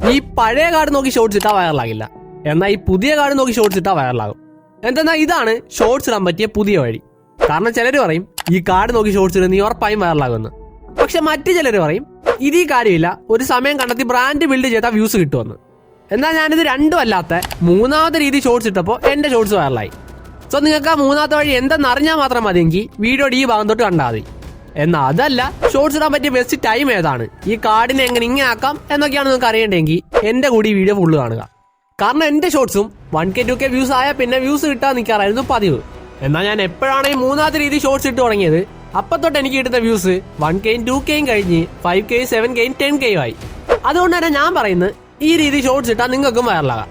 ഈ പഴയ കാർഡ് നോക്കി ഷോർട്സ് ഇട്ടാൽ വൈറലാകില്ല, എന്നാൽ ഈ പുതിയ കാർഡ് നോക്കി ഷോർട്സ് ഇട്ടാൽ വൈറലാകും. എന്തെന്നാൽ ഇതാണ് ഷോർട്സ് ഇടാൻ പറ്റിയ പുതിയ വഴി. കാരണം ചിലർ പറയും ഈ കാർഡ് നോക്കി ഷോർട്സ് ഇടുന്ന നീ ഉറപ്പായും വൈറലാകുമെന്ന്. പക്ഷെ മറ്റു ചിലർ പറയും ഇത് ഈ കാര്യമില്ല, ഒരു സമയം കണ്ടെത്തി ബ്രാൻഡ് ബിൽഡ് ചെയ്താൽ വ്യൂസ് കിട്ടുമെന്ന്. എന്നാൽ ഞാനിത് രണ്ടും അല്ലാത്ത മൂന്നാമത്തെ രീതി ഷോർട്സ് ഇട്ടപ്പോൾ എന്റെ ഷോർട്സ് വൈറലായി. സോ നിങ്ങൾക്ക് ആ മൂന്നാമത്തെ വഴി എന്തെന്ന് അറിഞ്ഞാൽ മാത്രം മതിയെങ്കിൽ വീഡിയോയുടെ ഈ ഭാഗം തൊട്ട് കണ്ടാൽ മതി. എന്നാൽ അതല്ല, ഷോർട്സ് ഇടാൻ പറ്റിയ ബെസ്റ്റ് ടൈം ഏതാണ്, ഈ കാർഡിനെ എങ്ങനെ ഇങ്ങനെ ആക്കാം എന്നൊക്കെയാണ് നിങ്ങൾക്ക് അറിയേണ്ടെങ്കിൽ എന്റെ കൂടി ഈ വീഡിയോ ഫുള്ള് കാണുക. കാരണം എന്റെ ഷോർട്സും 1K 2K വ്യൂസ് ആയാൽ പിന്നെ വ്യൂസ് കിട്ടാൻ നിൽക്കാറായിരുന്നു പതിവ്. എന്നാൽ ഞാൻ എപ്പോഴാണ് ഈ മൂന്നാമത്തെ രീതി ഷോർട്സ് ഇട്ട് തുടങ്ങിയത് അപ്പം തൊട്ട് എനിക്ക് കിട്ടുന്ന വ്യൂസ് 1K 2K കഴിഞ്ഞ് 5K 7K 10K ആയി. അതുകൊണ്ട് തന്നെ ഞാൻ പറയുന്നത് ഈ രീതി ഷോർട്സ് ഇട്ടാൽ നിങ്ങൾക്കും വൈറലാകാം.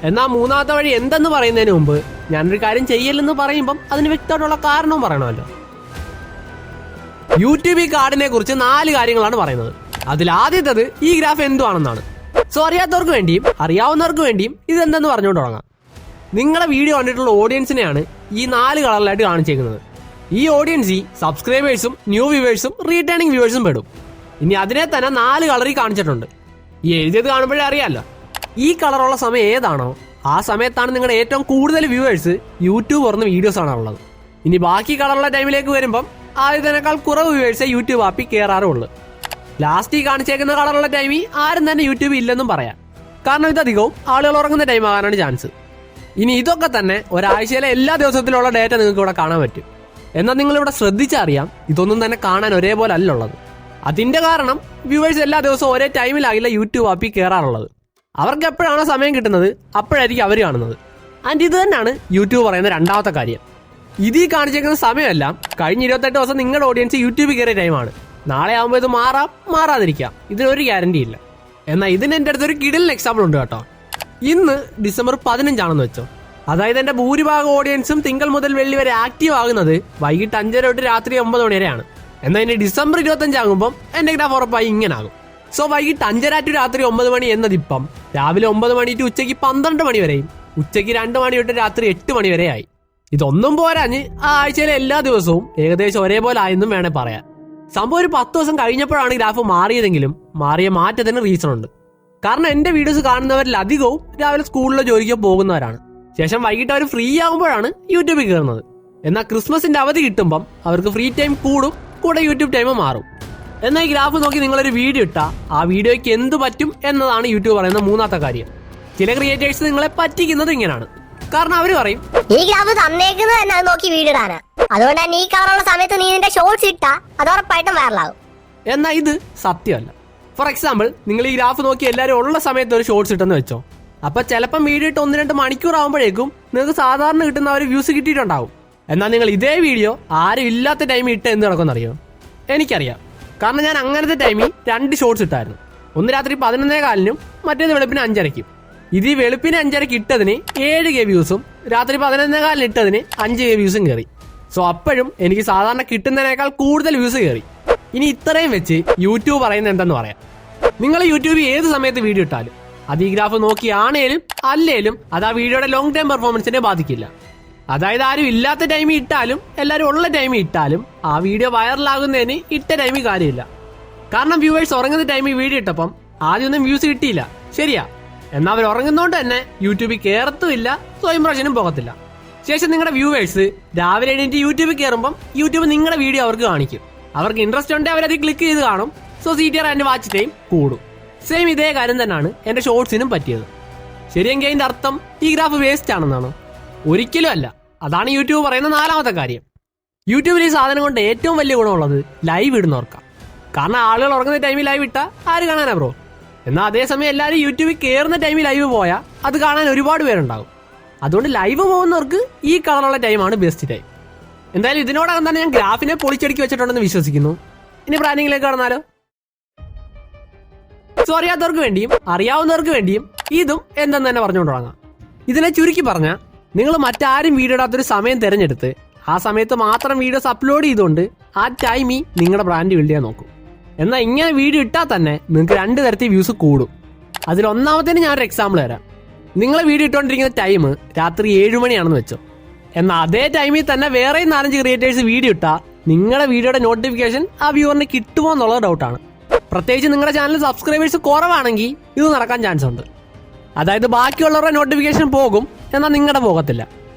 എന്നാൽ മൂന്നാമത്തെ വഴി എന്തെന്ന് പറയുന്നതിന് മുമ്പ് ഞാനൊരു കാര്യം ചെയ്യലെന്ന് പറയുമ്പം അതിന് വ്യക്തമായിട്ടുള്ള കാരണവും പറയണമല്ലോ. യൂട്യൂബ് ഈ കാർഡിനെ കുറിച്ച് 4 കാര്യങ്ങളാണ് പറയുന്നത്. അതിൽ ആദ്യത്തേത് ഈ ഗ്രാഫ് എന്തുവാണെന്നാണ്. സോ അറിയാത്തവർക്ക് വേണ്ടിയും അറിയാവുന്നവർക്ക് വേണ്ടിയും ഇതെന്തെന്ന് പറഞ്ഞുകൊണ്ട് തുടങ്ങാം. നിങ്ങളെ വീഡിയോ കണ്ടിട്ടുള്ള ഓഡിയൻസിനെയാണ് ഈ 4 കളറിലായിട്ട് കാണിച്ചേക്കുന്നത്. ഈ ഓഡിയൻസ് സബ്സ്ക്രൈബേഴ്സും ന്യൂ വ്യൂവേഴ്സും റീടേണിംഗ് വ്യൂവേഴ്സും പെടും. ഇനി അതിനെ തന്നെ 4 കളറിൽ കാണിച്ചിട്ടുണ്ട്. ഈ എഴുതിയത് കാണുമ്പോഴേ അറിയാമല്ലോ. ഈ കളറുള്ള സമയം ഏതാണോ ആ സമയത്താണ് നിങ്ങളുടെ ഏറ്റവും കൂടുതൽ വ്യൂവേഴ്സ് യൂട്യൂബ് തുറന്ന് വീഡിയോസ് ആണുള്ളത്. ഇനി ബാക്കി കളറുള്ള ടൈമിലേക്ക് വരുമ്പം ആദ്യത്തിനേക്കാൾ കുറവ് വ്യൂവേഴ്സേ യൂട്യൂബ് ആപ്പിൽ കയറാറുള്ളൂ. ലാസ്റ്റ് ഈ കാണിച്ചേക്കുന്ന കളറുള്ള ടൈമിൽ ആരും തന്നെ യൂട്യൂബ് ഇല്ലെന്നും പറയാം. കാരണം ഇതധികവും ആളുകൾ ഉറങ്ങുന്ന ടൈം ആകാനാണ് ചാൻസ്. ഇനി ഇതൊക്കെ തന്നെ ഒരാഴ്ചയിലെ എല്ലാ ദിവസത്തിലുള്ള ഡേറ്റ നിങ്ങൾക്ക് ഇവിടെ കാണാൻ പറ്റും. എന്നാൽ നിങ്ങളിവിടെ ശ്രദ്ധിച്ചറിയാം ഇതൊന്നും തന്നെ കാണാൻ ഒരേപോലെ അല്ലുള്ളത്. അതിന്റെ കാരണം വ്യൂവേഴ്സ് എല്ലാ ദിവസവും ഒരേ ടൈമിലാകില്ല യൂട്യൂബ് ആപ്പിൽ കയറാറുള്ളത്. അവർക്ക് എപ്പോഴാണോ സമയം കിട്ടുന്നത് അപ്പോഴായിരിക്കും അവർ കാണുന്നത്. ആൻഡ് ഇത് തന്നെയാണ് യൂട്യൂബ് പറയുന്ന രണ്ടാമത്തെ കാര്യം. ഇത് ഈ കാണിച്ചേക്കുന്ന സമയമെല്ലാം കഴിഞ്ഞ 28 ദിവസം നിങ്ങളുടെ ഓഡിയൻസ് യൂട്യൂബിൽ കയറിയ ടൈമാണ്. നാളെ ആകുമ്പോൾ ഇത് മാറാതിരിക്കാം, ഇതിനൊരു ഗ്യാരണ്ടി ഇല്ല. എന്നാൽ ഇതിന് എൻ്റെ അടുത്തൊരു കിടിലൻ എക്സാമ്പിൾ ഉണ്ട് കേട്ടോ. ഇന്ന് ഡിസംബർ 15 വെച്ചോ. അതായത് എൻ്റെ ഭൂരിഭാഗം ഓഡിയൻസും തിങ്കൾ മുതൽ വെള്ളി വരെ ആക്റ്റീവ് ആകുന്നത് വൈകിട്ട് 5 തൊട്ട് രാത്രി 9 മണി വരെയാണ്. എന്നാൽ ഇനി ഡിസംബർ 25 ആകുമ്പോൾ എൻ്റെ ഗ്രാഫ് ഉറപ്പായി ഇങ്ങനെ ആകും. സോ വൈകിട്ട് 5:30 ടു രാത്രി 9 മണി എന്നതിപ്പം രാവിലെ 9 മണി ടു ഉച്ചയ്ക്ക് 12 മണി വരെയും ഉച്ചയ്ക്ക് 2 മണി തൊട്ട് രാത്രി 8 മണി വരെ ആയി. ഇതൊന്നും പോരാഞ്ഞ് ആ ആഴ്ചയിലെ എല്ലാ ദിവസവും ഏകദേശം ഒരേപോലെ ആയെന്നും വേണേ പറയാം. സംഭവം ഒരു 10 ദിവസം കഴിഞ്ഞപ്പോഴാണ് ഗ്രാഫ് മാറിയതെങ്കിലും മാറിയ മാറ്റത്തിന് റീസൺ ഉണ്ട്. കാരണം എന്റെ വീഡിയോസ് കാണുന്നവരിൽ അധികവും രാവിലെ സ്കൂളിലോ ജോലിക്കോ പോകുന്നവരാണ്. ശേഷം വൈകിട്ട് അവർ ഫ്രീ ആകുമ്പോഴാണ് യൂട്യൂബിൽ കയറുന്നത്. എന്നാൽ ക്രിസ്മസിന്റെ അവധി കിട്ടുമ്പം അവർക്ക് ഫ്രീ ടൈം കൂടും, കൂടെ യൂട്യൂബ് ടൈം മാറും. എന്നാൽ ഈ ഗ്രാഫ് നോക്കി നിങ്ങളൊരു വീഡിയോ ഇട്ടാൽ ആ വീഡിയോയ്ക്ക് എന്ത് പറ്റും എന്നതാണ് യൂട്യൂബ് പറയുന്ന മൂന്നാമത്തെ കാര്യം. ചില ക്രിയേറ്റേഴ്സ് നിങ്ങളെ പറ്റിക്കുന്നത് ഇങ്ങനെയാണ്. കാരണം അവർ പറയും ഈ ഗ്രാഫ് തന്നേക്കുന്നത് തന്നെ അത് നോക്കി വീഡിയോ ഇടാനാ, അതുകൊണ്ട് തന്നെ ഈ കളറുള്ള സമയത്ത് നീ നിന്റെ ഷോർട്സ് ഇട്ടാ അത് ഉറപ്പായിട്ടും വൈറലാകും. എന്നാൽ ഇത് സത്യമല്ല. ഫോർ എക്സാമ്പിൾ, നിങ്ങൾ ഈ ഗ്രാഫ് നോക്കി എല്ലാവരും ഉള്ള സമയത്ത് ഒരു ഷോർട്സ് ഇട്ടെന്ന് വെച്ചോ. അപ്പൊ ചിലപ്പം വീഡിയോ ഇട്ട് 1-2 മണിക്കൂർ ആകുമ്പോഴേക്കും നിങ്ങൾക്ക് സാധാരണ കിട്ടുന്ന ഒരു വ്യൂസ് കിട്ടിയിട്ടുണ്ടാവും. എന്നാൽ നിങ്ങൾ ഇതേ വീഡിയോ ആരും ഇല്ലാത്ത ടൈമിൽ ഇട്ട് എന്ത് നടക്കുമെന്നറിയോ? എനിക്കറിയാം. കാരണം ഞാൻ അങ്ങനത്തെ ടൈമിൽ 2 ഷോർട്സ് ഇട്ടായിരുന്നു. ഒന്ന് രാത്രി 11:15 മറ്റേത് വെളുപ്പിന് 5:30. ഇത് ഈ വെളുപ്പിന് 5:30 ഇട്ടതിന് 7K വ്യൂസും രാത്രി 11:15 ഇട്ടതിന് 5K വ്യൂസും കയറി. സോ അപ്പോഴും എനിക്ക് സാധാരണ കിട്ടുന്നതിനേക്കാൾ കൂടുതൽ വ്യൂസ് കയറി. ഇനി ഇത്രയും വെച്ച് യൂട്യൂബ് പറയുന്നത് എന്തെന്ന് പറയാം. നിങ്ങൾ യൂട്യൂബിൽ ഏത് സമയത്ത് വീഡിയോ ഇട്ടാലും അത് ഈ ഗ്രാഫ് നോക്കിയാണേലും അല്ലേലും അത് ആ വീഡിയോയുടെ ലോങ് ടൈം പെർഫോമൻസിനെ ബാധിക്കില്ല. അതായത് ആരും ഇല്ലാത്ത ടൈമിൽ ഇട്ടാലും എല്ലാവരും ഉള്ള ടൈമിൽ ഇട്ടാലും ആ വീഡിയോ വൈറലാകുന്നതിന് ഇട്ട ടൈമിൽ കാര്യമില്ല. കാരണം വ്യൂവേഴ്സ് ഉറങ്ങുന്ന ടൈമിൽ വീഡിയോ ഇട്ടപ്പം ആദ്യമൊന്നും വ്യൂസ് കിട്ടിയില്ല, ശരിയാ. എന്നാൽ അവർ ഉറങ്ങുന്നതുകൊണ്ട് തന്നെ യൂട്യൂബിൽ കയറത്തുമില്ല, സോ ഇംപ്രഷനും പോകത്തില്ല. ശേഷം നിങ്ങളുടെ വ്യൂവേഴ്സ് രാവിലെ എണീറ്റ് യൂട്യൂബിൽ കയറുമ്പം യൂട്യൂബ് നിങ്ങളുടെ വീഡിയോ അവർക്ക് കാണിക്കും. അവർക്ക് ഇൻട്രസ്റ്റ് ഉണ്ടെങ്കിൽ അവരത് ക്ലിക്ക് ചെയ്ത് കാണും. So CTR and watch time കൂടും. സെയിം ഇതേ കാര്യം തന്നെയാണ് എന്റെ ഷോർട്സിനും പറ്റിയത്. ശരിയെങ്കിൽ അതിന്റെ അർത്ഥം ഈ ഗ്രാഫ് വേസ്റ്റ് ആണെന്നാണ്? ഒരിക്കലും അല്ല. അതാണ് യൂട്യൂബ് പറയുന്ന 4ാമത്തെ കാര്യം. യൂട്യൂബിൽ ഈ സാധനം കൊണ്ട് ഏറ്റവും വലിയ ഗുണമുള്ളത് ലൈവ് ഇടുന്നവർക്കാണ്. കാരണം ആളുകൾ ഉറങ്ങുന്ന ടൈമിൽ ലൈവ് ഇട്ടാൽ ആര് കാണാനാ ബ്രോ? എന്നാൽ അതേസമയം എല്ലാവരും യൂട്യൂബിൽ കയറുന്ന ടൈമിൽ ലൈവ് പോയാൽ അത് കാണാൻ ഒരുപാട് പേരുണ്ടാകും. അതുകൊണ്ട് ലൈവ് പോകുന്നവർക്ക് ഈ കളറുള്ള ടൈമാണ് ബെസ്റ്റ് ടൈം. എന്തായാലും ഇതിനോടകം തന്നെ ഞാൻ ഗ്രാഫിനെ പൊളിച്ചടുക്കി വെച്ചിട്ടുണ്ടെന്ന് വിശ്വസിക്കുന്നു. ഇനി പ്ലാനിങ്ങിലേക്ക് കടന്നാലോ? സോ അറിയാത്തവർക്ക് വേണ്ടിയും അറിയാവുന്നവർക്ക് വേണ്ടിയും ഇതും എന്തെന്ന് തന്നെ പറഞ്ഞുകൊണ്ട് തുടങ്ങാം. ഇതിനെ ചുരുക്കി പറഞ്ഞാൽ നിങ്ങൾ മറ്റാരും വീഡിയോ ഇടാത്തൊരു സമയം തിരഞ്ഞെടുത്ത് ആ സമയത്ത് മാത്രം വീഡിയോസ് അപ്ലോഡ് ചെയ്തുകൊണ്ട് ആ ടൈമിൽ നിങ്ങളുടെ ബ്രാൻഡ് ബിൽഡ് ചെയ്യാൻ നോക്കും. എന്നാൽ ഇങ്ങനെ വീഡിയോ ഇട്ടാൽ തന്നെ നിങ്ങൾക്ക് 2 തരത്തിൽ വ്യൂസ് കൂടും. അതിലൊന്നാമത്തേന് ഞാനൊരു എക്സാമ്പിൾ തരാം. നിങ്ങളെ വീഡിയോ ഇട്ടുകൊണ്ടിരിക്കുന്ന ടൈം രാത്രി 7 മണിയാണെന്ന് വെച്ചോ. എന്നാൽ അതേ ടൈമിൽ തന്നെ വേറെ 4-5 ക്രിയേറ്റേഴ്സ് വീഡിയോ ഇട്ടാൽ നിങ്ങളുടെ വീഡിയോയുടെ നോട്ടിഫിക്കേഷൻ ആ വ്യൂവറിന് കിട്ടുമോ എന്നുള്ളത് ഡൗട്ടാണ്. പ്രത്യേകിച്ച് നിങ്ങളുടെ ചാനൽ സബ്സ്ക്രൈബേഴ്സ് കുറവാണെങ്കിൽ ഇത് നടക്കാൻ ചാൻസ് ഉണ്ട്. അതായത് ബാക്കിയുള്ളവരുടെ നോട്ടിഫിക്കേഷൻ പോകും, എന്നാൽ നിങ്ങളുടെ പോകത്തില്ല.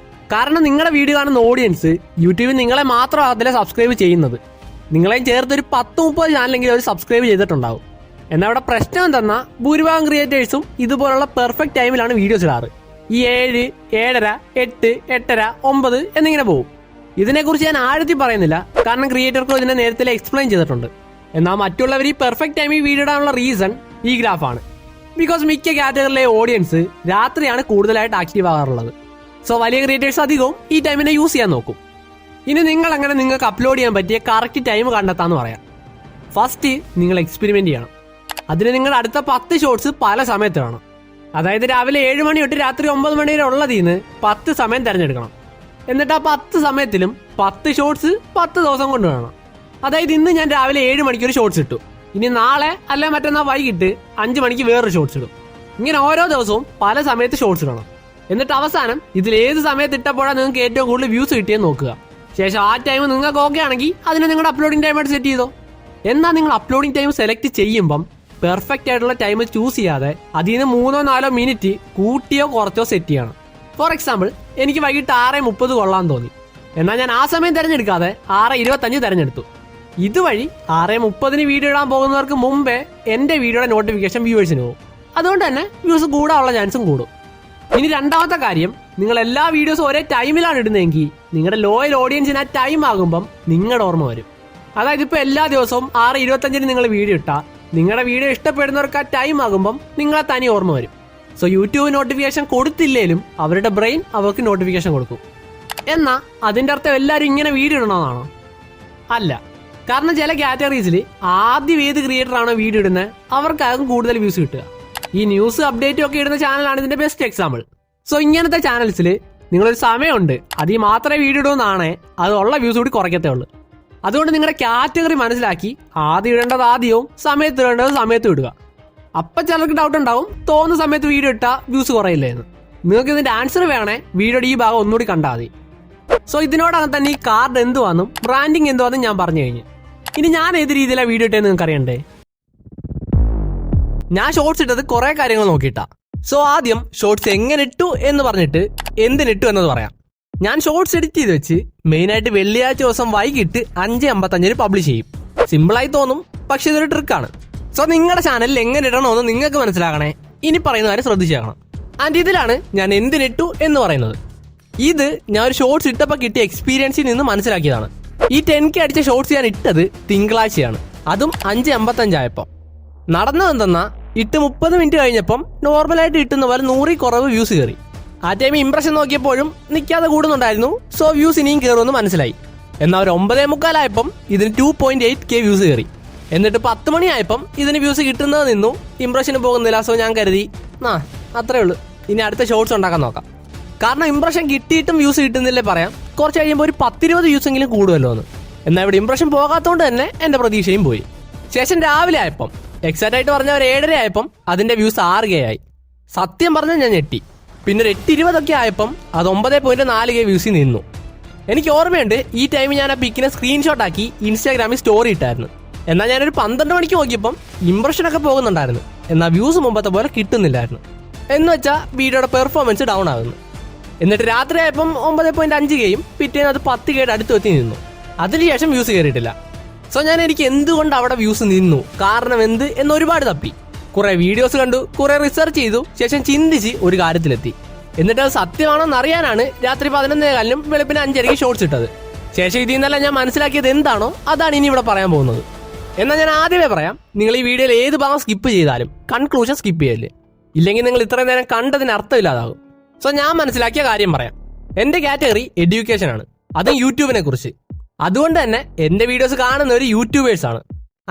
കാരണം നിങ്ങളുടെ വീഡിയോ കാണുന്ന ഓഡിയൻസ് യൂട്യൂബിൽ നിങ്ങളെ മാത്രമാകത്തില്ല സബ്സ്ക്രൈബ് ചെയ്യുന്നത്, നിങ്ങളെയും ചേർത്ത് ഒരു 10-30 ചാനലെങ്കിലും അവർ സബ്സ്ക്രൈബ് ചെയ്തിട്ടുണ്ടാവും. എന്നാൽ അവിടെ പ്രശ്നം എന്തെന്നാൽ ഭൂരിഭാഗം ക്രിയേറ്റേഴ്സും ഇതുപോലുള്ള പെർഫെക്റ്റ് ടൈമിലാണ് വീഡിയോസ് ഇടാറ്. ഈ 7, 7:30, 8, 8:30, 9 എന്നിങ്ങനെ പോകും. ഇതിനെക്കുറിച്ച് ഞാൻ ആഴത്തിൽ പറയുന്നില്ല, കാരണം ക്രിയേറ്റർക്കും ഇതിനെ നേരത്തെ എക്സ്പ്ലെയിൻ ചെയ്തിട്ടുണ്ട്. എന്നാൽ മറ്റുള്ളവർ ഈ പെർഫെക്റ്റ് ടൈമിൽ വീഡിയോ ഇടാനുള്ള റീസൺ ഈ ഗ്രാഫാണ്. ബിക്കോസ് മിക്ക കാറ്റഗറിയിലെ ഓഡിയൻസ് രാത്രിയാണ് കൂടുതലായിട്ട് ആക്റ്റീവ് ആകാറുള്ളത്. സോ വലിയ ക്രിയേറ്റേഴ്സ് അധികവും ഈ ടൈമിനെ യൂസ് ചെയ്യാൻ നോക്കും. ഇനി നിങ്ങൾ അങ്ങനെ നിങ്ങൾക്ക് അപ്ലോഡ് ചെയ്യാൻ പറ്റിയ കറക്റ്റ് ടൈം കണ്ടെത്താന്ന് പറയാം. ഫസ്റ്റ് നിങ്ങൾ എക്സ്പെരിമെന്റ് ചെയ്യണം. അതിന് നിങ്ങളുടെ അടുത്ത 10 ഷോട്ട്സ് പല സമയത്ത് വേണം. അതായത് രാവിലെ 7 മണി തൊട്ട് രാത്രി 9 മണി വരെ ഉള്ളതിന്ന് 10 സമയം തിരഞ്ഞെടുക്കണം. എന്നിട്ട് ആ 10 സമയത്തിലും 10 ഷോട്ട്സ് 10 ദിവസം കൊണ്ട് വേണം. അതായത് ഇന്ന് ഞാൻ രാവിലെ 7 മണിക്ക് ഒരു ഷോട്ട്സ് ഇട്ടു, ഇനി നാളെ അല്ലെ മറ്റന്നാൾ വൈകിട്ട് 5 മണിക്ക് വേറൊരു ഷോട്ട്സ് ഇടും. ഇങ്ങനെ ഓരോ ദിവസവും പല സമയത്ത് ഷോട്ട്സ് ഇടണം. എന്നിട്ട് അവസാനം ഇതിൽ ഏത് സമയത്ത് ഇട്ടപ്പോഴാണ് നിങ്ങൾക്ക് ഏറ്റവും കൂടുതൽ വ്യൂസ് കിട്ടിയെന്ന് നോക്കുക. ശേഷം ആ ടൈം നിങ്ങൾക്ക് ഓക്കെ ആണെങ്കിൽ അതിനെ നിങ്ങളുടെ അപ്ലോഡിംഗ് ടൈമായിട്ട് സെറ്റ് ചെയ്തോ. എന്നാൽ നിങ്ങൾ അപ്ലോഡിംഗ് ടൈം സെലക്ട് ചെയ്യുമ്പം പെർഫെക്റ്റ് ആയിട്ടുള്ള ടൈം ചൂസ് ചെയ്യാതെ അതിൽ നിന്ന് 3-4 മിനിറ്റ് കൂട്ടിയോ കുറച്ചോ സെറ്റ് ചെയ്യണം. ഫോർ എക്സാമ്പിൾ, എനിക്ക് വൈകിട്ട് 6:30 കൊള്ളാൻ തോന്നി, എന്നാൽ ഞാൻ ആ സമയം തിരഞ്ഞെടുക്കാതെ 6:25 തിരഞ്ഞെടുത്തു. ഇതുവഴി 6:30 വീഡിയോ ഇടാൻ പോകുന്നവർക്ക് മുമ്പേ എന്റെ വീഡിയോയുടെ നോട്ടിഫിക്കേഷൻ വ്യൂവേഴ്സിന് പോകും. അതുകൊണ്ട് തന്നെ വ്യൂസ് കൂടാനുള്ള ചാൻസും കൂടും. ഇനി രണ്ടാമത്തെ കാര്യം, നിങ്ങൾ എല്ലാ വീഡിയോസും ഒരേ ടൈമിലാണ് ഇടുന്നതെങ്കിൽ നിങ്ങളുടെ ലോയൽ ഓഡിയൻസിന് ആ ടൈം ആകുമ്പം നിങ്ങളുടെ ഓർമ്മ വരും. അതായത് ഇപ്പോൾ എല്ലാ ദിവസവും 6:25 നിങ്ങൾ വീഡിയോ ഇട്ടാൽ നിങ്ങളുടെ വീഡിയോ ഇഷ്ടപ്പെടുന്നവർക്ക് ആ ടൈം ആകുമ്പം നിങ്ങളെ തനി ഓർമ്മ വരും. സോ യൂട്യൂബ് നോട്ടിഫിക്കേഷൻ കൊടുത്തില്ലേലും അവരുടെ ബ്രെയിൻ അവർക്ക് നോട്ടിഫിക്കേഷൻ കൊടുക്കും. എന്നാൽ അതിൻ്റെ അർത്ഥം എല്ലാവരും ഇങ്ങനെ വീഡിയോ ഇടണമെന്നാണോ? അല്ല. കാരണം ചില കാറ്റഗറീസിൽ ആദ്യം ഏത് ക്രിയേറ്റർ ആണോ വീഡിയോ ഇടുന്നത് അവർക്കാകും കൂടുതൽ വ്യൂസ് കിട്ടുക. ഈ ന്യൂസ് അപ്ഡേറ്റും ഒക്കെ ഇടുന്ന ചാനലാണ് ഇതിന്റെ ബെസ്റ്റ് എക്സാമ്പിൾ. സോ ഇങ്ങനത്തെ ചാനൽസിൽ നിങ്ങളൊരു സമയമുണ്ട്, അതിൽ മാത്രമേ വീഡിയോ ഇടുമെന്നാണേ അതുള്ള വ്യൂസ് കൂടി കുറയ്ക്കത്തേ ഉള്ളൂ. അതുകൊണ്ട് നിങ്ങളുടെ കാറ്റഗറി മനസ്സിലാക്കി ആദ്യം ഇടേണ്ടത് ആദ്യവും സമയത്ത് ഇടേണ്ടത് സമയത്തും ഇടുക. അപ്പം ചിലർക്ക് ഡൗട്ട് ഉണ്ടാവും, തോന്നുന്ന സമയത്ത് വീഡിയോ ഇട്ടാൽ വ്യൂസ് കുറയില്ലേ എന്ന്. നിങ്ങൾക്ക് ഇതിന്റെ ആൻസർ വേണേ വീഡിയോയുടെ ഈ ഭാഗം ഒന്നുകൂടി കണ്ടാൽ മതി. സോ ഇതിനോടകം തന്നെ ഈ കാർഡ് എന്തുവാന്നും ബ്രാൻഡിങ് എന്തുവാന്നും ഞാൻ പറഞ്ഞു കഴിഞ്ഞു. ഇനി ഞാൻ ഏത് രീതിയിലാണ് വീഡിയോ ഇട്ടേന്ന് നിങ്ങൾക്ക് അറിയണ്ടേ? ഞാൻ ഷോർട്സ് ഇട്ടത് കുറെ കാര്യങ്ങൾ നോക്കിയിട്ടാ. സോ ആദ്യം ഷോർട്സ് എങ്ങനെ ഇട്ടു എന്ന് പറഞ്ഞിട്ട് എന്തിനിട്ടു എന്നത് പറയാം. ഞാൻ ഷോർട്സ് എഡിറ്റ് ചെയ്ത് വെച്ച് മെയിനായിട്ട് വെള്ളിയാഴ്ച ദിവസം വൈകിട്ട് 5:55 പബ്ലിഷ് ചെയ്യും. സിമ്പിളായി തോന്നും, പക്ഷെ ഇതൊരു ട്രിക്കാണ്. സോ നിങ്ങളുടെ ചാനലിൽ എങ്ങനെ ഇടണമെന്ന് നിങ്ങൾക്ക് മനസ്സിലാകണേ ഇനി പറയുന്ന കാര്യം ശ്രദ്ധിച്ചേക്കണം. ആൻഡ് ഇതിലാണ് ഞാൻ എന്തിനിട്ടു എന്ന് പറയുന്നത്. ഇത് ഞാൻ ഒരു ഷോർട്സ് ഇട്ടപ്പോൾ കിട്ടിയ എക്സ്പീരിയൻസിൽ നിന്ന് മനസ്സിലാക്കിയതാണ്. ഈ 10K അടിച്ച ഷോർട്സ് ഞാൻ ഇട്ടത് തിങ്കളാഴ്ചയാണ്, അതും 5:55 ആയപ്പോൾ. നടന്നതെന്തെന്നാ ഇട്ട് 30 മിനിറ്റ് കഴിഞ്ഞപ്പം നോർമലായിട്ട് ഇട്ടുന്ന പോലെ 100 കുറവ് വ്യൂസ് കയറി. ആ ടൈം ഇംപ്രഷൻ നോക്കിയപ്പോഴും നിൽക്കാതെ കൂടുന്നുണ്ടായിരുന്നു. സോ വ്യൂസ് ഇനിയും കയറുമെന്ന് മനസ്സിലായി. എന്നാൽ ഒരു 9:45 ആയപ്പം ഇതിന് 2.8K വ്യൂസ് കയറി. എന്നിട്ട് 10 മണിയായപ്പം ഇതിന് വ്യൂസ് കിട്ടുന്നത് നിന്നു, ഇംപ്രഷന് പോകുന്നില്ല. സോ ഞാൻ കരുതി അത്രേ ഉള്ളൂ, ഇനി അടുത്ത ഷോർട്സ് ഉണ്ടാക്കാൻ നോക്കാം. കാരണം ഇംപ്രഷൻ കിട്ടിയിട്ടും വ്യൂസ് കിട്ടുന്നില്ലേ പറയാം, കുറച്ച് കഴിയുമ്പോൾ ഒരു 10-20 വ്യൂസ് എങ്കിലും കൂടുമല്ലോ എന്ന്. എന്നാൽ ഇവിടെ ഇംപ്രഷൻ പോകാത്തതുകൊണ്ട് തന്നെ എന്റെ പ്രതീക്ഷയും പോയി. ശേഷം രാവിലെ ആയപ്പം എക്സാക്റ്റ് ആയിട്ട് പറഞ്ഞ ഒരു 7:30 ആയപ്പം അതിന്റെ വ്യൂസ് 6K ആയി. സത്യം പറഞ്ഞാൽ ഞാൻ ഞെട്ടി. പിന്നെ ഒരു 8:20 ആയപ്പം അത് 9.4K വ്യൂസിൽ നിന്നു. എനിക്ക് ഓർമ്മയുണ്ട്, ഈ ടൈമിൽ ഞാൻ ആ പിക്കിനെ സ്ക്രീൻഷോട്ട് ആക്കി ഇൻസ്റ്റാഗ്രാമിൽ സ്റ്റോറി ഇട്ടായിരുന്നു. എന്നാൽ ഞാനൊരു 12 മണിക്ക് നോക്കിയപ്പം ഇംപ്രഷനൊക്കെ പോകുന്നുണ്ടായിരുന്നു, എന്നാൽ വ്യൂസ് മുമ്പത്തെ പോലെ കിട്ടുന്നില്ലായിരുന്നു. എന്ന് വെച്ചാൽ വീഡിയോയുടെ പെർഫോമൻസ് ഡൗൺ ആകുന്നു. എന്നിട്ട് രാത്രി ആയപ്പം 9.5Kയും പിറ്റേന്ന് അത് 10Kയുടെ അടുത്ത് എത്തി നിന്നു. അതിനുശേഷം വ്യൂസ് കയറിയിട്ടില്ല. സോ എനിക്ക് എന്തുകൊണ്ട് അവിടെ വ്യൂസ് നിന്നു, കാരണം എന്ത് എന്ന് ഒരുപാട് തപ്പി. കുറെ വീഡിയോസ് കണ്ടു, കുറെ റിസർച്ച് ചെയ്തു, ശേഷം ചിന്തിച്ച് ഒരു കാര്യത്തിലെത്തി. എന്നിട്ട് അത് സത്യമാണോ എന്ന് അറിയാനാണ് രാത്രി 11:15 വെളുപ്പിന് 5:30 ഷോർട്സ് ഇട്ടത്. ശേഷം ഇതിൽ നിന്നെല്ലാം ഞാൻ മനസ്സിലാക്കിയത് എന്താണോ അതാണ് ഇനി ഇവിടെ പറയാൻ പോകുന്നത്. എന്നാൽ ഞാൻ ആദ്യമേ പറയാം, നിങ്ങൾ ഈ വീഡിയോയിൽ ഏത് ഭാഗം സ്കിപ്പ് ചെയ്താലും കൺക്ലൂഷൻ സ്കിപ്പ് ചെയ്യല്ലേ, ഇല്ലെങ്കിൽ നിങ്ങൾ ഇത്രയും നേരം കണ്ടതിന് അർത്ഥമില്ലാതാകും. സോ ഞാൻ മനസ്സിലാക്കിയ കാര്യം പറയാം. എന്റെ കാറ്റഗറി എഡ്യൂക്കേഷൻ ആണ്, അതും യൂട്യൂബിനെ കുറിച്ച്. അതുകൊണ്ട് തന്നെ എന്റെ വീഡിയോസ് കാണുന്നവർ യൂട്യൂബേഴ്സ് ആണ്.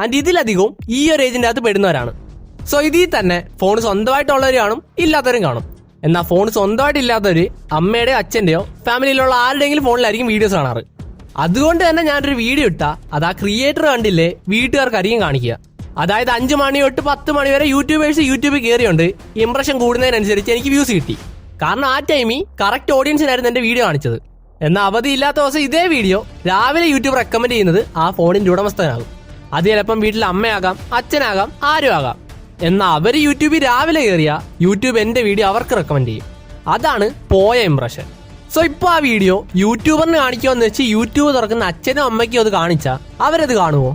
ആൻഡ് ഇതിലധികവും ഈ ഒരു ഏജിന്റെ അകത്ത് പെടുന്നവരാണ്. സോ ഇതിൽ തന്നെ ഫോൺ സ്വന്തമായിട്ടുള്ളവർ കാണും, ഇല്ലാത്തവരും കാണും. എന്നാൽ ഫോൺ സ്വന്തമായിട്ട് ഇല്ലാത്തവർ അമ്മയുടെയോ അച്ഛന്റെയോ ഫാമിലിയിലുള്ള ആരുടെയെങ്കിലും ഫോണിലായിരിക്കും വീഡിയോസ് കാണാറ്. അതുകൊണ്ട് തന്നെ ഞാനൊരു വീഡിയോ ഇട്ടാ അത് ആ ക്രിയേറ്റർ കണ്ടില്ലേ വീട്ടുകാർക്കായിരിക്കും കാണിക്കുക. അതായത് 5 മണി തൊട്ട് 10 മണി വരെ യൂട്യൂബേഴ്സ് യൂട്യൂബിൽ കയറിയുണ്ട് ഇംപ്രഷൻ കൂടുന്നതിനനുസരിച്ച് എനിക്ക് വ്യൂസ് കിട്ടി. കാരണം ആ ടൈമിൽ കറക്റ്റ് ഓഡിയൻസിനായിരുന്നു എന്റെ വീഡിയോ കാണിച്ചത്. എന്നാൽ അവധി ഇല്ലാത്ത ദിവസം ഇതേ വീഡിയോ രാവിലെ യൂട്യൂബ് റെക്കമെൻഡ് ചെയ്യുന്നത് ആ ഫോണിന്റെ ഉടമസ്ഥനാകും. അത് ചിലപ്പം വീട്ടിലെ അമ്മയാകാം, അച്ഛനാകാം, ആരും ആകാം. എന്നാൽ അവര് യൂട്യൂബിൽ രാവിലെ കയറിയ യൂട്യൂബ് എന്റെ വീഡിയോ അവർക്ക് റെക്കമെൻഡ് ചെയ്യും. അതാണ് പോയ ഇംപ്രഷൻ. സോ ഇപ്പൊ ആ വീഡിയോ യൂട്യൂബറിന് കാണിക്കുമെന്ന് വെച്ച് യൂട്യൂബ് തുറക്കുന്ന അച്ഛനും അമ്മയ്ക്കും അത് കാണിച്ചാ അവരത് കാണുമോ?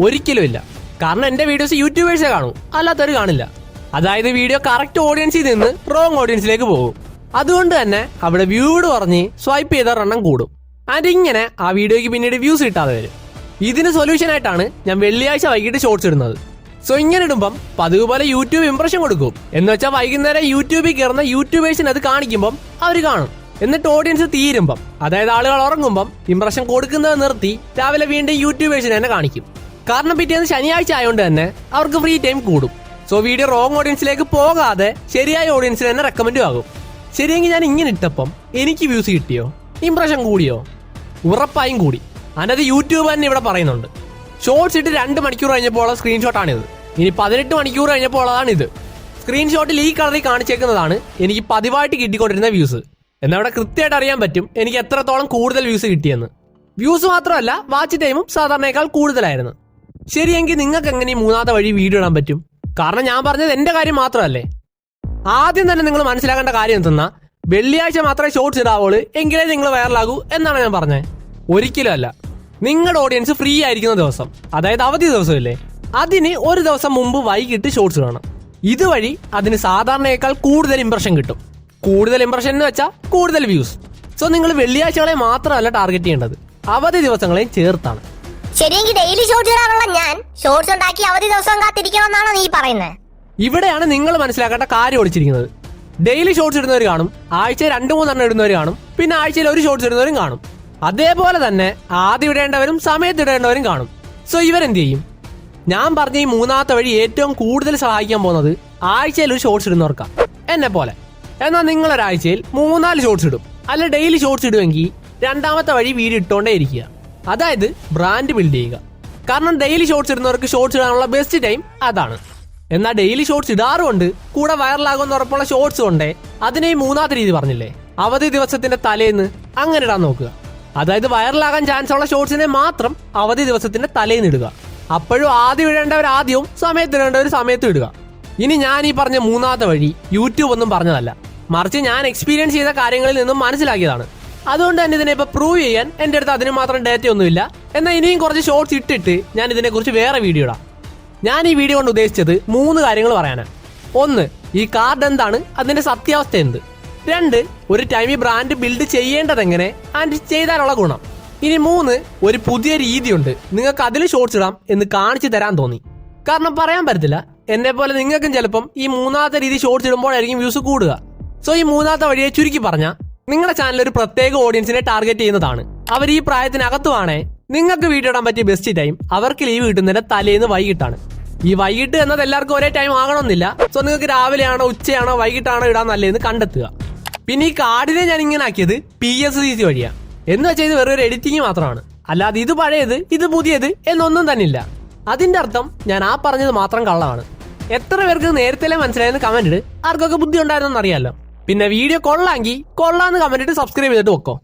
ഒരിക്കലും ഇല്ല. കാരണം എന്റെ വീഡിയോസ് യൂട്യൂബേഴ്സേ കാണൂ, അല്ലാത്തവർ കാണില്ല. അതായത് വീഡിയോ കറക്റ്റ് ഓഡിയൻസിൽ നിന്ന് റോങ് ഓഡിയൻസിലേക്ക് പോകും. അതുകൊണ്ട് തന്നെ അവിടെ വ്യൂഡ് പറഞ്ഞ് സ്വൈപ്പ് ചെയ്ത എണ്ണം കൂടും. അതിങ്ങനെ ആ വീഡിയോയ്ക്ക് പിന്നീട് വ്യൂസ് കിട്ടാതെ വരും. ഇതിന് സൊല്യൂഷൻ ആയിട്ടാണ് ഞാൻ വെള്ളിയാഴ്ച വൈകിട്ട് ഷോർട്സ് ഇടുന്നത്. സോ ഇങ്ങനെ ഇടുമ്പം പതിവ് പോലെ യൂട്യൂബ് ഇംപ്രഷൻ കൊടുക്കും. എന്ന് വെച്ചാൽ വൈകുന്നേരം യൂട്യൂബിൽ കയറുന്ന യൂട്യൂബേഴ്സിന് അത് കാണിക്കുമ്പം അവർ കാണും. എന്നിട്ട് ഓഡിയൻസ് തീരുമ്പം, അതായത് ആളുകൾ ഉറങ്ങുമ്പം ഇംപ്രഷൻ കൊടുക്കുന്നത് നിർത്തി രാവിലെ വീണ്ടും യൂട്യൂബേഴ്സിന് തന്നെ കാണിക്കും. കാരണം പിറ്റേന്ന് ശനിയാഴ്ച ആയതുകൊണ്ട് തന്നെ അവർക്ക് ഫ്രീ ടൈം കൂടും. സോ വീഡിയോ റോങ് ഓഡിയൻസിലേക്ക് പോകാതെ ശരിയായ ഓഡിയൻസിന് തന്നെ റെക്കമെൻഡും ആകും. ശരിയെങ്കിൽ ഞാൻ ഇങ്ങനെ ഇട്ടപ്പം എനിക്ക് വ്യൂസ് കിട്ടിയോ? ഇംപ്രഷൻ കൂടിയോ? ഉറപ്പായും കൂടി. അതിനകത്ത് യൂട്യൂബ് തന്നെ ഇവിടെ പറയുന്നുണ്ട്. ഷോർട്സ് ഇട്ട് 2 മണിക്കൂർ കഴിഞ്ഞപ്പോൾ ഉള്ള സ്ക്രീൻഷോട്ടാണിത്. ഇനി 18 മണിക്കൂർ കഴിഞ്ഞപ്പോൾ ഉള്ളതാണ് ഇത്. സ്ക്രീൻഷോട്ടിൽ ഈ കളറിൽ കാണിച്ചേക്കുന്നതാണ് എനിക്ക് പതിവായിട്ട് കിട്ടിക്കൊണ്ടിരുന്ന വ്യൂസ്. എന്നാൽ ഇവിടെ കൃത്യമായിട്ട് അറിയാൻ പറ്റും എനിക്ക് എത്രത്തോളം കൂടുതൽ വ്യൂസ് കിട്ടിയെന്ന്. വ്യൂസ് മാത്രമല്ല, വാച്ച് ടൈമും സാധാരണയേക്കാൾ കൂടുതലായിരുന്നു. ശരിയെങ്കിൽ നിങ്ങൾക്ക് എങ്ങനെ ഈ മൂന്നാമത്തെ വഴി വീഡിയോ ഇടാൻ പറ്റും? കാരണം ഞാൻ പറഞ്ഞത് എന്റെ കാര്യം മാത്രമല്ലേ. ആദ്യം തന്നെ നിങ്ങൾ മനസ്സിലാക്കേണ്ട കാര്യം എന്തെന്നാ, വെള്ളിയാഴ്ച മാത്രമേ ഷോർട്സ് ഇടാവുള്ളൂ എങ്കിലേ നിങ്ങൾ വൈറലാകൂ എന്നാണ് ഞാൻ പറഞ്ഞത്. ഒരിക്കലും അല്ല. നിങ്ങളുടെ ഓഡിയൻസ് ഫ്രീ ആയിരിക്കുന്ന ദിവസം, അതായത് അവധി ദിവസമില്ലേ, അതിന് ഒരു ദിവസം മുമ്പ് വൈകിട്ട് ഷോർട്സ് കാണാം. ഇതുവഴി അതിന് സാധാരണയേക്കാൾ കൂടുതൽ ഇംപ്രഷൻ കിട്ടും. കൂടുതൽ ഇംപ്രഷൻ എന്ന് വെച്ചാൽ കൂടുതൽ വ്യൂസ്. സോ നിങ്ങൾ വെള്ളിയാഴ്ചകളെ മാത്രമല്ല ടാർഗറ്റ് ചെയ്യേണ്ടത്, അവധി ദിവസങ്ങളെയും ചേർത്താണ്. ശരിയെങ്കിൽ ഡെയിലി ഷോർട്സ് ഇടാനുള്ള ഞാൻ ഷോർട്സ് ഉണ്ടാക്കി അവധി ദിവസം കാത്തിരിക്കണമെന്നാണോ നീ പറയുന്നത്? ഇവിടെയാണ് നിങ്ങൾ മനസ്സിലാക്കേണ്ട കാര്യം ഒളിച്ചിരിക്കുന്നത്. ഡെയിലി ഷോർട്സ് ഇടുന്നവർ കാണും, ആഴ്ച 2-3 എണ്ണം ഇടുന്നവർ കാണും, പിന്നെ ആഴ്ചയിൽ ഒരു ഷോർട്സ് ഇടുന്നവരും കാണും. അതേപോലെ തന്നെ ആദ്യം ഇടേണ്ടവരും സമയത്ത് ഇടേണ്ടവരും കാണും. സോ ഇവരെന്ത് ചെയ്യും? ഞാൻ പറഞ്ഞ ഈ മൂന്നാമത്തെ വഴി ഏറ്റവും കൂടുതൽ സഹായിക്കാൻ പോകുന്നത് ആഴ്ചയിൽ ഒരു ഷോർട്സ് ഇടുന്നവർക്കാണ്, എന്നെ പോലെ. എന്നാൽ നിങ്ങളൊരാഴ്ചയിൽ 3-4 ഷോർട്സ് ഇടും, അല്ല ഡെയിലി ഷോർട്സ് ഇടുമെങ്കിൽ രണ്ടാമത്തെ വഴി വീഡിയോ ഇട്ടോണ്ടേ ഇരിക്കുക. അതായത് ബ്രാൻഡ് ബിൽഡ് ചെയ്യുക. കാരണം ഡെയിലി ഷോർട്സ് ഇടുന്നവർക്ക് ഷോർട്സ് ഇടാനുള്ള ബെസ്റ്റ് ടൈം അതാണ്. എന്നാൽ ഡെയിലി ഷോർട്സ് ഇടാറുകൊണ്ട് കൂടെ വൈറലാകുമെന്ന് ഉറപ്പുള്ള ഷോർട്സ് കൊണ്ടേ അതിനെ ഈ മൂന്നാമത്തെ രീതി പറഞ്ഞില്ലേ, അവധി ദിവസത്തിന്റെ തലേന്ന് അങ്ങനെ ഇടാൻ നോക്കുക. അതായത് വൈറലാകാൻ ചാൻസ് ഉള്ള ഷോർട്സിനെ മാത്രം അവധി ദിവസത്തിന്റെ തലേന്ന് ഇടുക. അപ്പോഴും ആദ്യം ഇടേണ്ടവർ ആദ്യവും സമയത്ത് ഇടേണ്ടവർ സമയത്തും ഇടുക. ഇനി ഞാൻ ഈ പറഞ്ഞ മൂന്നാമത്തെ വഴി യൂട്യൂബ് ഒന്നും പറഞ്ഞതല്ല, മറിച്ച് ഞാൻ എക്സ്പീരിയൻസ് ചെയ്ത കാര്യങ്ങളിൽ നിന്നും മനസ്സിലാക്കിയതാണ്. അതുകൊണ്ട് തന്നെ ഇതിനെ ഇപ്പൊ പ്രൂവ് ചെയ്യാൻ എന്റെ അടുത്ത് അതിന് മാത്രം ഡേറ്റ ഒന്നുമില്ല. എന്നാൽ ഇനിയും കുറച്ച് ഷോർട്സ് ഇട്ടിട്ട് ഞാൻ ഇതിനെക്കുറിച്ച് വേറെ വീഡിയോ ഇടാം. ഞാൻ ഈ വീഡിയോ കൊണ്ട് ഉദ്ദേശിച്ചത് 3 കാര്യങ്ങൾ പറയാനാണ്. 1, ഈ കാർഡ് എന്താണ്, അതിന്റെ സത്യാവസ്ഥ എന്ത്. 2, ഒരു ടൈമിൽ ബ്രാൻഡ് ബിൽഡ് ചെയ്യേണ്ടത് എങ്ങനെ ആൻഡ് ചെയ്താലുള്ള ഗുണം. ഇനി 3, ഒരു പുതിയ രീതിയുണ്ട്, നിങ്ങൾക്ക് അതിൽ ഷോർട്സ് ഇടാം എന്ന് കാണിച്ചു തരാൻ തോന്നി. കാരണം പറയാൻ പറ്റത്തില്ല, എന്നെ പോലെ നിങ്ങൾക്കും ചിലപ്പം ഈ മൂന്നാമത്തെ രീതി ഷോർട്സ് ഇടുമ്പോഴായിരിക്കും വ്യൂസ് കൂടുക. സോ ഈ മൂന്നാമത്തെ വഴിയെ ചുരുക്കി പറഞ്ഞാൽ നിങ്ങളുടെ ചാനൽ ഒരു പ്രത്യേക ഓഡിയൻസിനെ ടാർഗറ്റ് ചെയ്യുന്നതാണ്. അവർ ഈ പ്രായത്തിനകത്തുവാണേ നിങ്ങൾക്ക് വീഡിയോ ഇടാൻ പറ്റിയ ബെസ്റ്റ് ടൈം അവർക്ക് ലീവ് കിട്ടുന്നതിന്റെ തലേന്ന് വൈകിട്ടാണ്. ഈ വൈകിട്ട് എന്നത് എല്ലാവർക്കും ഒരേ ടൈം ആകണമെന്നില്ല. സോ നിങ്ങൾക്ക് രാവിലെയാണോ ഉച്ചയാണോ വൈകിട്ടാണോ ഇടാൻ നല്ലതെന്ന് കണ്ടെത്തുക. പിന്നെ ഈ കാർഡിനെ ഞാൻ ഇങ്ങനെ ആക്കിയത് PSCC വഴിയാണ്. എന്ന് വെച്ചാൽ ഇത് വെറൊരു എഡിറ്റിംഗ് മാത്രമാണ്, അല്ലാതെ ഇത് പഴയത് ഇത് പുതിയത് എന്നൊന്നും തന്നെ ഇല്ല. അതിന്റെ അർത്ഥം ഞാൻ ആ പറഞ്ഞത് മാത്രം കള്ളമാണ്. എത്ര പേർക്ക് നേരത്തെ മനസ്സിലായെന്ന് കമന്റ് ഇട്. ആർക്കൊക്കെ ബുദ്ധി ഉണ്ടായിരുന്നെന്ന് അറിയാലോ. പിന്നെ വീഡിയോ കൊള്ളാമെങ്കിൽ കൊള്ളാന്ന് കമന്റ് ഇട്ട് സബ്സ്ക്രൈബ് ചെയ്തിട്ട് വെക്കോ.